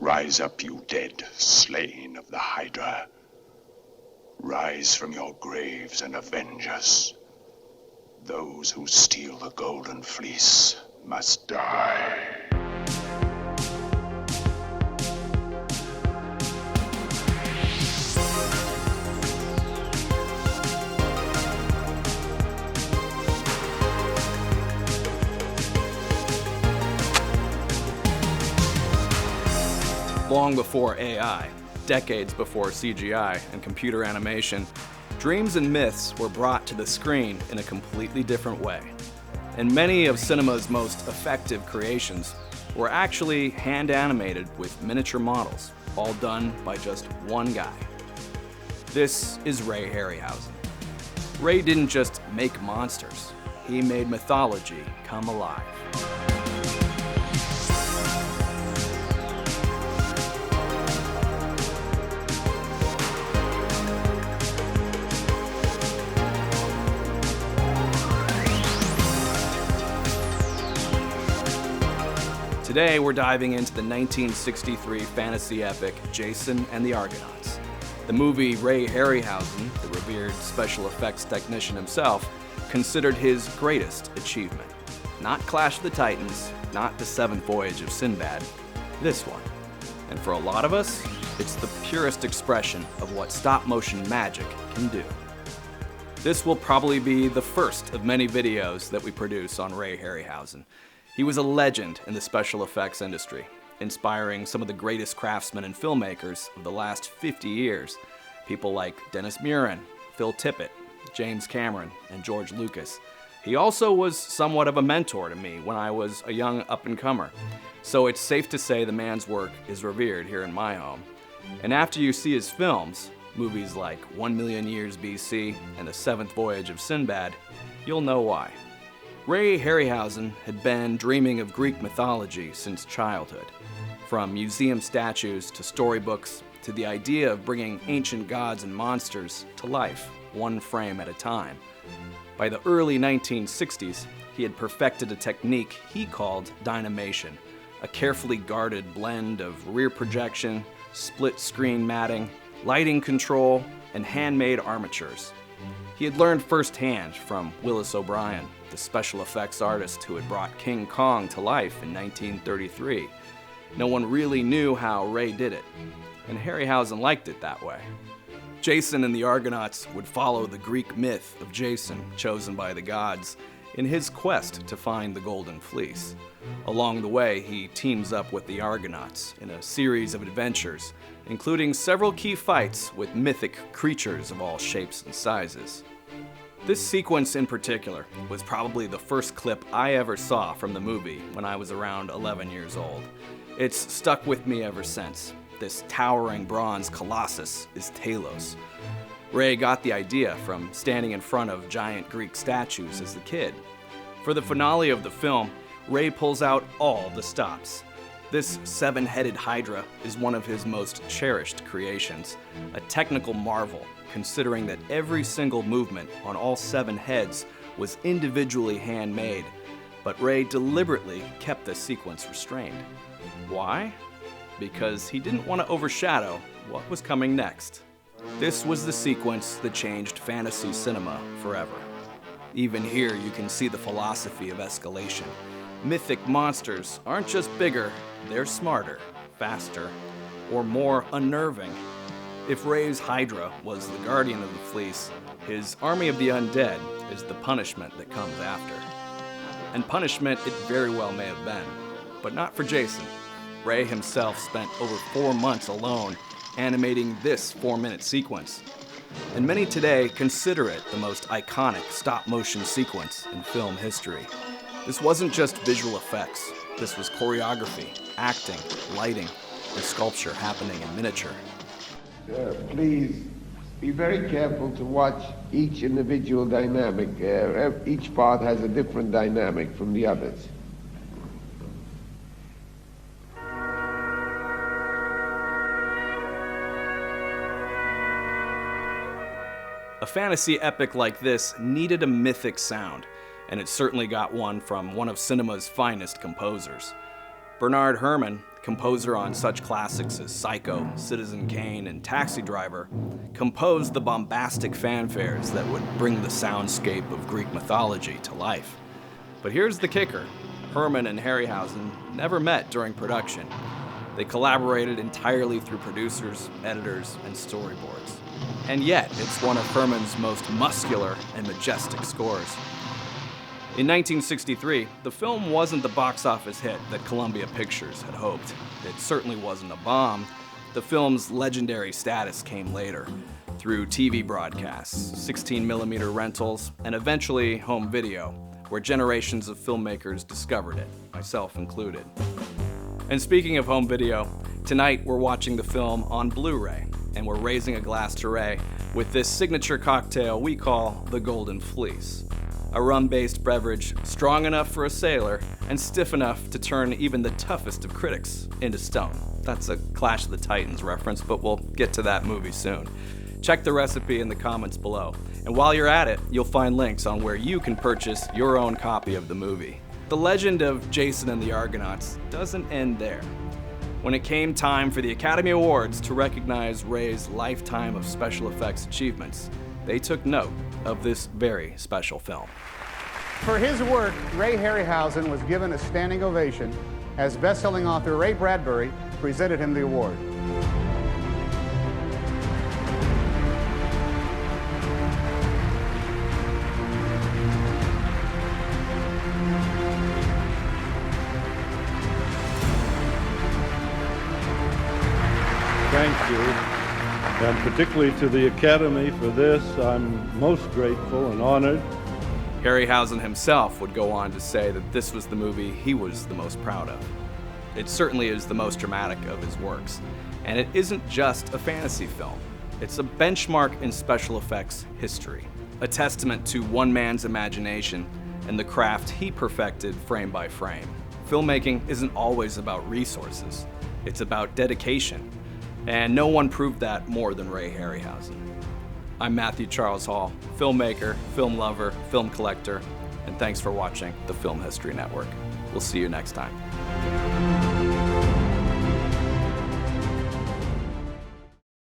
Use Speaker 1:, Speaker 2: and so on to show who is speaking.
Speaker 1: Rise up, you dead, slain of the Hydra. Rise from your graves and avenge us. Those who steal the golden fleece must die.
Speaker 2: Long before AI, decades before CGI and computer animation, dreams and myths were brought to the screen in a completely different way. And many of cinema's most effective creations were actually hand animated with miniature models, all done by just one guy. This is Ray Harryhausen. Ray didn't just make monsters, he made mythology come alive. Today, we're diving into the 1963 fantasy epic Jason and the Argonauts. The movie Ray Harryhausen, the revered special effects technician himself, considered his greatest achievement. Not Clash of the Titans, not the seventh voyage of Sinbad, this one. And for a lot of us, it's the purest expression of what stop-motion magic can do. This will probably be the first of many videos that we produce on Ray Harryhausen. He was a legend in the special effects industry, inspiring some of the greatest craftsmen and filmmakers of the last 50 years. People like Dennis Muren, Phil Tippett, James Cameron, and George Lucas. He also was somewhat of a mentor to me when I was a young up-and-comer. So it's safe to say the man's work is revered here in my home. And after you see his films, movies like 1 Million Years BC and The Seventh Voyage of Sinbad, you'll know why. Ray Harryhausen had been dreaming of Greek mythology since childhood. From museum statues to storybooks to the idea of bringing ancient gods and monsters to life, one frame at a time. By the early 1960s, he had perfected a technique he called dynamation, a carefully guarded blend of rear projection, split-screen matting, lighting control, and handmade armatures. He had learned firsthand from Willis O'Brien, the special effects artist who had brought King Kong to life in 1933. No one really knew how Ray did it, and Harryhausen liked it that way. Jason and the Argonauts would follow the Greek myth of Jason, chosen by the gods, in his quest to find the Golden Fleece. Along the way, he teams up with the Argonauts in a series of adventures, including several key fights with mythic creatures of all shapes and sizes. This sequence in particular was probably the first clip I ever saw from the movie when I was around 11 years old. It's stuck with me ever since. This towering bronze colossus is Talos. Ray got the idea from standing in front of giant Greek statues as a kid. For the finale of the film, Ray pulls out all the stops. This seven-headed Hydra is one of his most cherished creations, a technical marvel considering that every single movement on all seven heads was individually handmade, but Ray deliberately kept the sequence restrained. Why? Because he didn't want to overshadow what was coming next. This was the sequence that changed fantasy cinema forever. Even here you can see the philosophy of escalation. Mythic monsters aren't just bigger, they're smarter, faster, or more unnerving. If Ray's Hydra was the guardian of the fleece, his army of the undead is the punishment that comes after. And punishment it very well may have been, but not for Jason. Ray himself spent over 4 months alone animating this 4-minute sequence. And many today consider it the most iconic stop-motion sequence in film history. This wasn't just visual effects. This was choreography, acting, lighting, and sculpture happening in miniature.
Speaker 3: Please be very careful to watch each individual dynamic. Each part has a different dynamic from the others.
Speaker 2: A fantasy epic like this needed a mythic sound, and it certainly got one from one of cinema's finest composers. Bernard Herrmann composer on such classics as Psycho, Citizen Kane, and Taxi Driver, composed the bombastic fanfares that would bring the soundscape of Greek mythology to life. But here's the kicker. Herman and Harryhausen never met during production. They collaborated entirely through producers, editors, and storyboards. And yet, it's one of Herman's most muscular and majestic scores. In 1963, the film wasn't the box office hit that Columbia Pictures had hoped. It certainly wasn't a bomb. The film's legendary status came later, through TV broadcasts, 16mm rentals, and eventually home video, where generations of filmmakers discovered it, myself included. And speaking of home video, tonight we're watching the film on Blu-ray, and we're raising a glass to Ray with this signature cocktail we call the Golden Fleece. A rum-based beverage strong enough for a sailor and stiff enough to turn even the toughest of critics into stone. That's a Clash of the Titans reference, but we'll get to that movie soon. Check the recipe in the comments below, and while you're at it, you'll find links on where you can purchase your own copy of the movie. The legend of Jason and the Argonauts doesn't end there. When it came time for the Academy Awards to recognize Ray's lifetime of special effects achievements, they took note of this very special film.
Speaker 4: For his work, Ray Harryhausen was given a standing ovation as best-selling author Ray Bradbury presented him the award.
Speaker 5: Thank you, and particularly to the Academy for this. I'm most grateful and honored.
Speaker 2: Harryhausen himself would go on to say that this was the movie he was the most proud of. It certainly is the most dramatic of his works, and it isn't just a fantasy film. It's a benchmark in special effects history, a testament to one man's imagination and the craft he perfected frame by frame. Filmmaking isn't always about resources, it's about dedication. And no one proved that more than Ray Harryhausen. I'm Matthew Charles Hall, filmmaker, film lover, film collector, and thanks for watching the Film History Network. We'll see you next time.